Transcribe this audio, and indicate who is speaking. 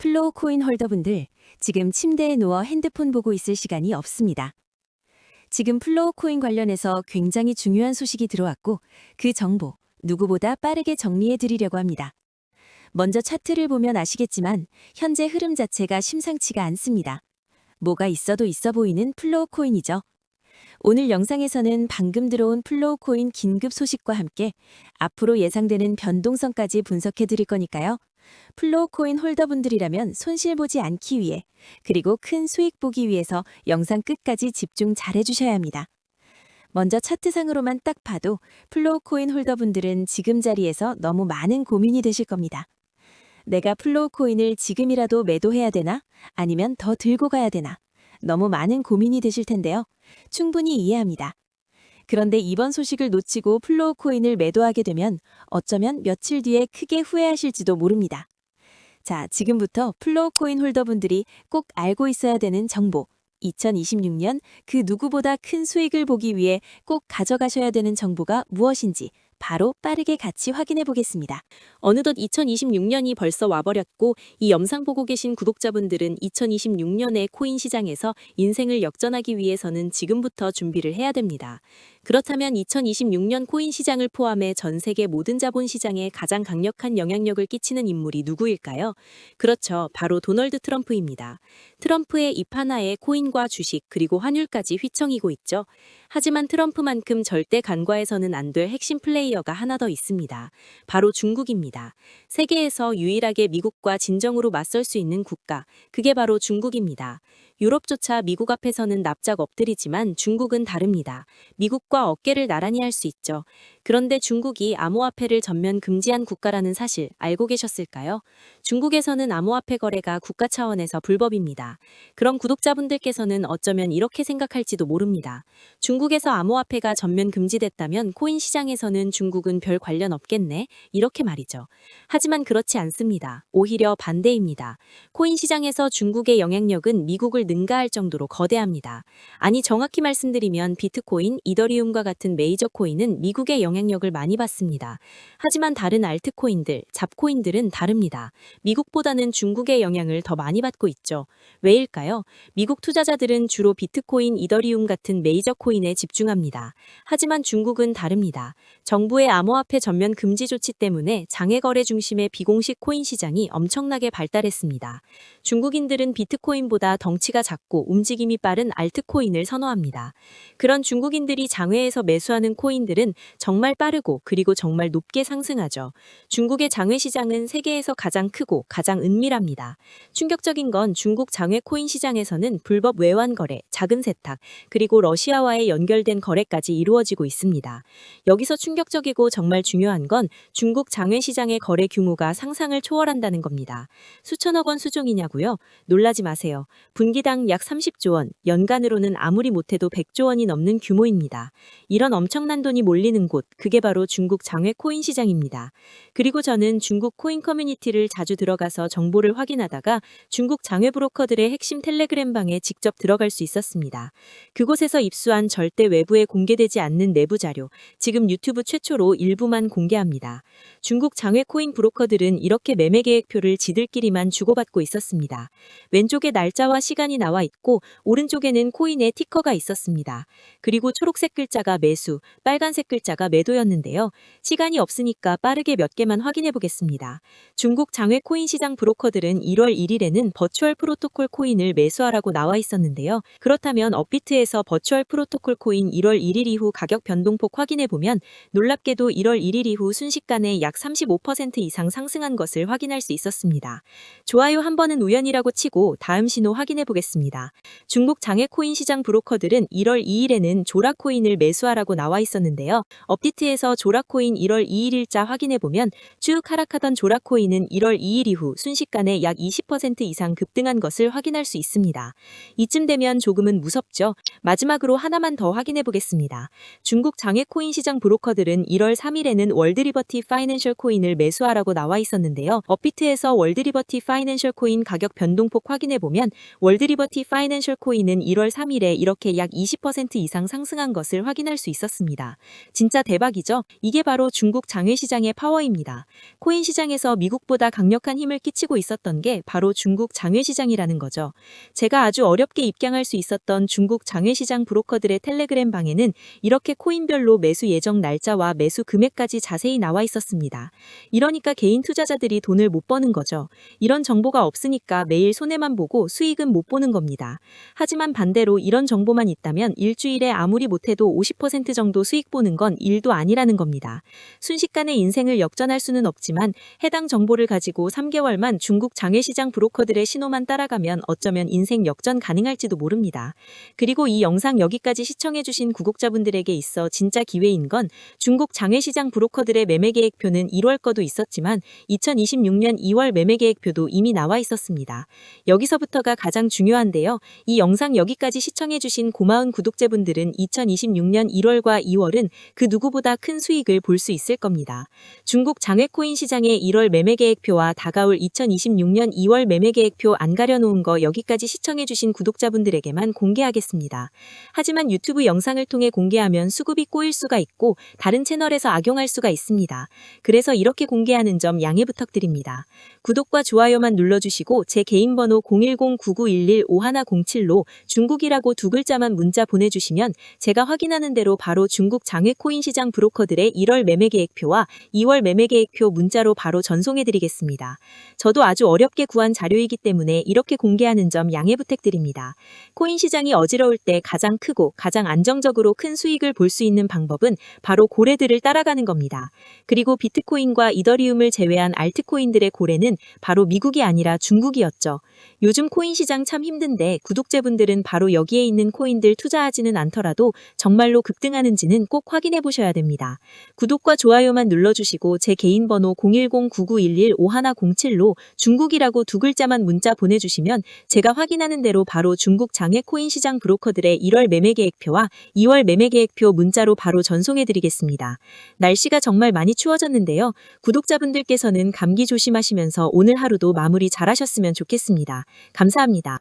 Speaker 1: 플로우 코인 홀더분들, 지금 침대에 누워 핸드폰 보고 있을 시간이 없습니다. 지금 플로우 코인 관련해서 굉장히 중요한 소식이 들어왔고 그 정보 누구보다 빠르게 정리해 드리려고 합니다. 먼저 차트를 보면 아시겠지만 현재 흐름 자체가 심상치가 않습니다. 뭐가 있어도 있어 보이는 플로우 코인이죠. 오늘 영상에서는 방금 들어온 플로우 코인 긴급 소식과 함께 앞으로 예상되는 변동성까지 분석해 드릴 거니까요. 플로우 코인 홀더분들이라면 손실 보지 않기 위해 그리고 큰 수익 보기 위해서 영상 끝까지 집중 잘 해주셔야 합니다. 먼저 차트상으로만 딱 봐도 플로우 코인 홀더분들은 지금 자리에서 너무 많은 고민이 되실 겁니다. 내가 플로우 코인을 지금이라도 매도해야 되나? 아니면 더 들고 가야 되나? 너무 많은 고민이 되실 텐데요. 충분히 이해합니다. 그런데 이번 소식을 놓치고 플로우 코인을 매도하게 되면 어쩌면 며칠 뒤에 크게 후회하실지도 모릅니다. 자, 지금부터 플로우 코인 홀더분들이 꼭 알고 있어야 되는 정보, 2026년 그 누구보다 큰 수익을 보기 위해 꼭 가져가셔야 되는 정보가 무엇인지 바로 빠르게 같이 확인해 보겠습니다.
Speaker 2: 어느덧 2026년이 벌써 와버렸고 이 영상 보고 계신 구독자분들은 2026년의 코인 시장에서 인생을 역전하기 위해서는 지금부터 준비를 해야 됩니다. 그렇다면 2026년 코인 시장을 포함해 전 세계 모든 자본 시장에 가장 강력한 영향력을 끼치는 인물이 누구일까요? 그렇죠. 바로 도널드 트럼프입니다. 트럼프의 입 하나에 코인과 주식 그리고 환율까지 휘청이고 있죠. 하지만 트럼프만큼 절대 간과해서는 안 될 핵심 플레이어가 하나 더 있습니다. 바로 중국입니다. 세계에서 유일하게 미국과 진정으로 맞설 수 있는 국가, 그게 바로 중국입니다. 유럽조차 미국 앞에서는 납작 엎드리지만 중국은 다릅니다. 미국과 어깨를 나란히 할 수 있죠. 그런데 중국이 암호화폐를 전면 금지한 국가라는 사실 알고 계셨을까요? 중국에서는 암호화폐 거래가 국가 차원에서 불법입니다. 그럼 구독자분들께서는 어쩌면 이렇게 생각할지도 모릅니다. 중국에서 암호화폐가 전면 금지됐다면 코인 시장에서는 중국은 별 관련 없겠네? 이렇게 말이죠. 하지만 그렇지 않습니다. 오히려 반대입니다. 코인 시장에서 중국의 영향력은 미국을 능가할 정도로 거대합니다. 아니 정확히 말씀드리면 비트코인, 이더리움과 같은 메이저 코인은 미국의 영향력을 많이 받습니다. 하지만 다른 알트코인들, 잡코인들은 다릅니다. 미국보다는 중국의 영향을 더 많이 받고 있죠. 왜일까요? 미국 투자자들은 주로 비트코인, 이더리움 같은 메이저 코인에 집중합니다. 하지만 중국은 다릅니다. 정부의 암호화폐 전면 금지 조치 때문에 장외 거래 중심의 비공식 코인 시장이 엄청나게 발달했습니다. 중국인들은 비트코인보다 덩치가 작고 움직임이 빠른 알트코인을 선호합니다. 그런 중국인들이 장외에서 매수하는 코인들은 정말 빠르고 그리고 정말 높게 상승하죠. 중국의 장외 시장은 세계에서 가장 크고 가장 은밀합니다. 충격적인 건 중국 장외 코인 시장에서는 불법 외환 거래, 자금 세탁, 그리고 러시아와의 연결된 거래까지 이루어지고 있습니다. 여기서 충격적이고 정말 중요한 건 중국 장외 시장의 거래 규모가 상상을 초월한다는 겁니다. 수천억 원 수준이냐고요? 놀라지 마세요. 분기당 약 30조 원, 연간으로는 아무리 못해도 100조 원이 넘는 규모입니다. 이런 엄청난 돈이 몰리는 곳, 그게 바로 중국 장외 코인 시장입니다. 그리고 저는 중국 코인 커뮤니티를 자주 들어가서 정보를 확인하다가 중국 장외 브로커들의 핵심 텔레그램 방에 직접 들어갈 수 있었습니다. 그곳에서 입수한 절대 외부에 공개되지 않는 내부 자료, 지금 유튜브 최초로 일부만 공개합니다. 중국 장외 코인 브로커들은 이렇게 매매 계획표를 지들끼리만 주고받고 있었습니다. 왼쪽에 날짜와 시간이 나와 있고 오른쪽에는 코인의 티커가 있었습니다. 그리고 초록색 글자가 매수, 빨간색 글자가 매도였는데요. 시간이 없으니까 빠르게 몇 개만 확인해 보겠습니다. 중국 장외 코인 시장 브로커들은 1월 1일에는 버추얼 프로토콜 코인을 매수하라고 나와 있었는데요. 그렇다면 업비트에서 버추얼 프로토콜 코인 1월 1일 이후 가격 변동폭 확인해 보면 놀랍게도 1월 1일 이후 순식간에 약 35% 이상 상승한 것을 확인할 수 있었습니다. 좋아요 한 번은 우연이라고 치고 다음 신호 확인해 보겠습니다. 중국 장외 코인 시장 브로커들은 1월 2일에는 조라 코인을 매수하라고 나와 있었는데요. 업비트에서 조라 코인 1월 2일 일자 확인해 보면 쭉 하락하던 조라 코인은 1월 2일 이후 순식간에 약 20% 이상 급등한 것을 확인할 수 있습니다. 이쯤 되면 조금은 무섭죠? 마지막으로 하나만 더 확인해 보겠습니다. 중국 장외 코인 시장 브로커들은 1월 3일에는 월드리버티 파이낸셜 코인을 매수하라고 나와 있었는데요. 업비트에서 월드리버티 파이낸셜 코인 가격 변동폭 확인해 보면 월드리버티 파이낸셜 코인은 1월 3일에 이렇게 약 20% 이상 상승한 것을 확인할 수 있었습니다. 진짜 대박 대박이죠. 이게 바로 중국 장외시장의 파워입니다. 코인 시장에서 미국보다 강력한 힘을 끼치고 있었던 게 바로 중국 장외시장이라는 거죠. 제가 아주 어렵게 입장할 수 있었던 중국 장외시장 브로커들의 텔레그램 방에는 이렇게 코인별로 매수 예정 날짜와 매수 금액까지 자세히 나와 있었습니다. 이러니까 개인 투자자들이 돈을 못 버는 거죠. 이런 정보가 없으니까 매일 손해만 보고 수익은 못 보는 겁니다. 하지만 반대로 이런 정보만 있다면 일주일에 아무리 못해도 50% 정도 수익 보는 건 일도 아니라는 겁니다. 순식간에 인생을 역전할 수는 없지만 해당 정보를 가지고 3개월만 중국 장외시장 브로커들의 신호만 따라가면 어쩌면 인생 역전 가능할지도 모릅니다. 그리고 이 영상 여기까지 시청해주신 구독자분들에게 있어 진짜 기회인 건 중국 장외시장 브로커들의 매매 계획표는 1월 거도 있었지만 2026년 2월 매매 계획표도 이미 나와 있었습니다. 여기서부터가 가장 중요한데요. 이 영상 여기까지 시청해주신 고마운 구독자분들은 2026년 1월과 2월은 그 누구보다 큰 수익을 볼 수 있을 겁니다. 중국 장외코인 시장의 1월 매매 계획표와 다가올 2026년 2월 매매 계획표 안 가려놓은 거 여기까지 시청해주신 구독자분들에게만 공개하겠습니다. 하지만 유튜브 영상을 통해 공개하면 수급이 꼬일 수가 있고 다른 채널에서 악용할 수가 있습니다. 그래서 이렇게 공개하는 점 양해 부탁드립니다. 구독과 좋아요만 눌러주시고 제 개인 번호 010-9911-5107로 중국이라고 두 글자만 문자 보내주시면 제가 확인하는 대로 바로 중국 장외코인 시장 브로커들의 1월 매매 계획표와 2월 매매 계획표 문자로 바로 전송해드리겠습니다. 저도 아주 어렵게 구한 자료이기 때문에 이렇게 공개하는 점 양해 부탁드립니다. 코인 시장이 어지러울 때 가장 크고 가장 안정적으로 큰 수익을 볼 수 있는 방법은 바로 고래들을 따라가는 겁니다. 그리고 비트코인과 이더리움을 제외한 알트코인들의 고래는 바로 미국이 아니라 중국이었죠. 요즘 코인 시장 참 힘든데 구독자분들은 바로 여기에 있는 코인들 투자하지는 않더라도 정말로 급등하는지는 꼭 확인해 보셔야 됩니다. 구독과 좋아요만 눌러주시고 제 개인 번호 010-9911-5107로 중국이라고 두 글자만 문자 보내주시면 제가 확인하는 대로 바로 중국 장외 코인 시장 브로커들의 1월 매매 계획표와 2월 매매 계획표 문자로 바로 전송해드리겠습니다. 날씨가 정말 많이 추워졌는데요. 구독자분들께서는 감기 조심하시면서 오늘 하루도 마무리 잘하셨으면 좋겠습니다. 감사합니다.